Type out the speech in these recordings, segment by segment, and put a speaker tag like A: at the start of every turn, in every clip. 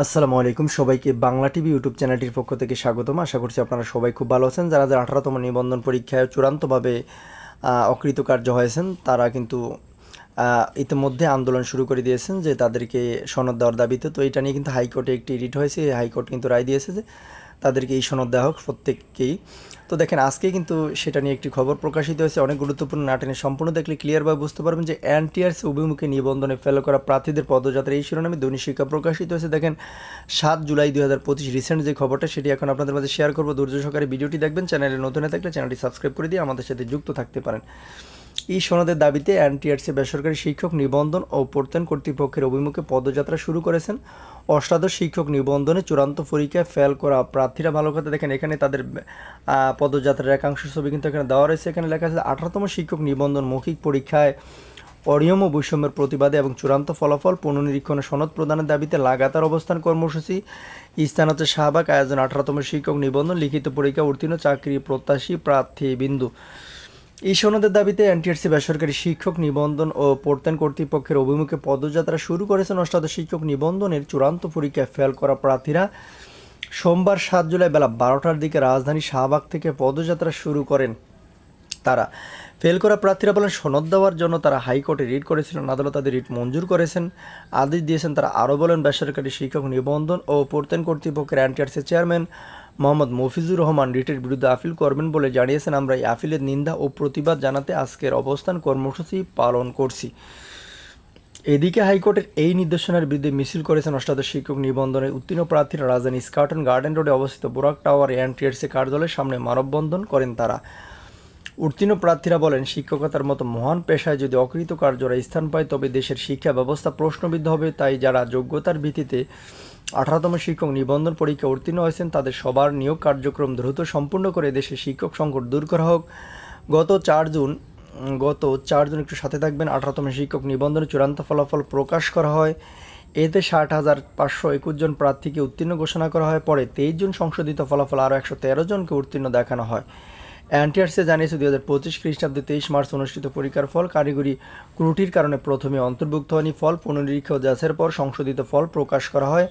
A: আসসালামু আলাইকুম সবাইকে বাংলা টিভি ইউটিউব চ্যানেলটির পক্ষ থেকে স্বাগতম। আশা করছি আপনারা সবাই খুব ভালো আছেন। যারা 18তম নিবন্ধন পরীক্ষায় চূড়ান্তভাবে অকৃতকার্য হয়েছেন তারা কিন্তু ইতিমধ্যে আন্দোলন শুরু করে দিয়েছেন যে তাদেরকে সনদ দেওয়ার দাবিতে। তো এটা নিয়ে কিন্তু হাইকোর্টে একটি রিট হয়েছে। হাইকোর্ট কিন্তু রায় দিয়েছে যে তাদেরকে এই সনদ দেওয়া হোক প্রত্যেককেই। তো দেখেন আজকে কিন্তু সেটা নিয়ে একটি খবর প্রকাশিত হয়েছে, অনেক গুরুত্বপূর্ণ। নাটনে সম্পূর্ণ দেখলে ক্লিয়ারভাবে বুঝতে পারবেন যে এনটিআরসি অভিমুখে নিবন্ধনে ফেল করা প্রার্থীদের পদযাত্রা, এই শিরোনামে দৈনিক শিক্ষা প্রকাশিত হয়েছে। দেখেন 7 জুলাই 2025 রিসেন্ট যে খবরটা সেটি এখন আপনাদের মাঝে শেয়ার করবো। ধৈর্য সহকারে ভিডিওটি দেখবেন। চ্যানেলে নতুন হয়ে থাকলে চ্যানেলটি সাবস্ক্রাইব করে দিয়ে আমাদের সাথে যুক্ত থাকতে পারেন। এই সনদের দাবিতে এনটিআরসি বেসরকারি শিক্ষক নিবন্ধন ও প্রত্যয়ন কর্তৃপক্ষের অভিমুখে পদযাত্রা শুরু করেছেন। অষ্টাদশ শিক্ষক নিবন্ধনে চূড়ান্ত পরীক্ষায় ফেল করা প্রার্থীরা ভালো কথা। দেখেন এখানে তাদের পদযাত্রার একাংশ ছবি কিন্তু এখানে দেওয়া রয়েছে। এখানে লেখা আছে 18তম শিক্ষক নিবন্ধন মৌখিক পরীক্ষায় অনিয়ম ও বৈষম্যের প্রতিবাদে এবং চূড়ান্ত ফলাফল পুনর্নিরীক্ষণে সনদ প্রদানের দাবিতে লাগাতার অবস্থান কর্মসূচি। স্থান হচ্ছে শাহবাগ। আয়োজন 18তম শিক্ষক নিবন্ধন লিখিত পরীক্ষা উত্তীর্ণ চাকরি প্রত্যাশী প্রার্থী বিন্দু। এই সনদের দাবিতে এনটিআরসি বেসরকারি শিক্ষক নিবন্ধন ও প্রত্যয়ন কর্তৃপক্ষের অভিমুখে পদযাত্রা শুরু করেছেন। অষ্টাদশ শিক্ষক নিবন্ধনের চূড়ান্ত পরীক্ষায় ফেল করা প্রার্থীরা সোমবার 7 জুলাই বেলা 12টার দিকে রাজধানী শাহবাগ থেকে পদযাত্রা শুরু করেন। তারা ফেল করা প্রার্থীরা বলেন সনদ দেওয়ার জন্য তারা হাইকোর্টে রিট করেছিলেন, আদালত তাদের রিট মঞ্জুর করেছেন, আদেশ দিয়েছেন। তারা আরও বলেন বেসরকারি শিক্ষক নিবন্ধন ও প্রত্যয়ন কর্তৃপক্ষের এনটিআরসি চেয়ারম্যান মোহাম্মদ মফিজুর রহমান রিটের বিরুদ্ধে আপিল করবেন বলে জানিয়েছেন। আমরা এই আপিলের নিন্দা ও প্রতিবাদ জানাতে আজকের অবস্থান কর্মসূচি পালন করছি। এদিকে হাইকোর্টের এই নির্দেশনার বিরুদ্ধে মিছিল করেছেন অষ্টাদশ শিক্ষক নিবন্ধনের উত্তীর্ণ প্রার্থীরা। রাজধানী স্কার্টন গার্ডেন রোডে অবস্থিত বোরাক টাওয়ার এনটিআরসি কার্যালয়ের সামনে মানববন্ধন করেন তারা। উত্তীর্ণ প্রার্থীরা বলেন শিক্ষকতার মতো মহান পেশায় যদি অকৃতকার্যরা স্থান পায় তবে দেশের শিক্ষা ব্যবস্থা প্রশ্নবিদ্ধ হবে। তাই যারা যোগ্যতার ভিত্তিতে 18তম শিক্ষক নিবন্ধন পরীক্ষা উত্তীর্ণ হয়েছেন তাদের সবার নিয়োগ কার্যক্রম দ্রুত সম্পূর্ণ করে দেশের শিক্ষক সংকট দূর করা হোক। গত 4 জুন একটু সাথে থাকবেন 18তম শিক্ষক নিবন্ধনের চূড়ান্ত ফলাফল প্রকাশ করা হয়। এতে 60,521 জন প্রার্থীকে উত্তীর্ণ ঘোষণা করা হয়। পরে 23 জুন সংশোধিত ফলাফল আরও 113 জনকে উত্তীর্ণ দেখানো হয়। এনটিআরসি জানিয়েছে 2025 খ্রিস্টাব্দে 23 মার্চ অনুষ্ঠিত পরীক্ষার ফল কারিগরি ত্রুটির কারণে প্রথমে অন্তর্ভুক্ত হয়নি। ফল পুনর্নিরীক্ষা ও যাচাইয়ের পর সংশোধিত ফল প্রকাশ করা হয়।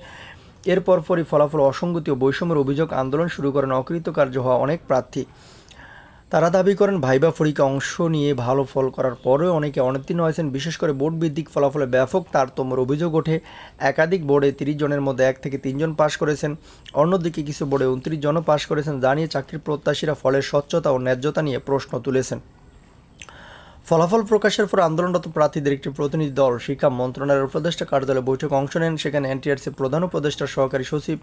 A: এরপরই ফলাফল অসঙ্গতি ও বৈষম্যের অভিযোগ আন্দোলন শুরু করেন অকৃতকার্য হওয়া অনেক প্রার্থী। তারা দাবি করেন ভাইবা পরীক্ষা অংশ নিয়ে ভালো ফল করার পরেও অনেকে অনুত্তীর্ণ হয়েছেন। বিশেষ করে বোর্ড ভিত্তিক ফলাফলে ব্যাপক তারতম্যের অভিযোগ ওঠে। একাধিক বোর্ডে 30 জনের মধ্যে 1 থেকে 3 জন পাশ করেছেন, অন্যদিকে কিছু বোর্ডে 29 জনও পাশ করেছেন। জানিয়ে চাকরির প্রত্যাশীরা ফলের স্বচ্ছতা ও ন্যায্যতা নিয়ে প্রশ্ন তুলেছেন। ফলাফল প্রকাশের পর আন্দোলনরত প্রার্থীদের একটি প্রতিনিধি দল শিক্ষা মন্ত্রণালয়ের উপদেষ্টা কার্যালয়ে বৈঠকে অংশ নেন। সেখানে এনটিআরসি প্রধান উপদেষ্টার সহকারী সচিব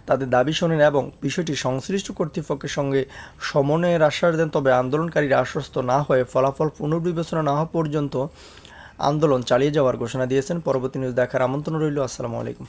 A: তাদের দাবি শোনেন এবং বিষয়টি সংশ্লিষ্ট কর্তৃপক্ষের সঙ্গে সমন্বয়ের আশ্বাস দেন। তবে আন্দোলনকারীরা আশ্বস্ত না হয়ে ফলাফল পুনর্বিবেচনা না হওয়া পর্যন্ত আন্দোলন চালিয়ে যাওয়ার ঘোষণা দিয়েছেন। পরবর্তী নিউজ দেখার আমন্ত্রণ রইল। আসসালামু আলাইকুম।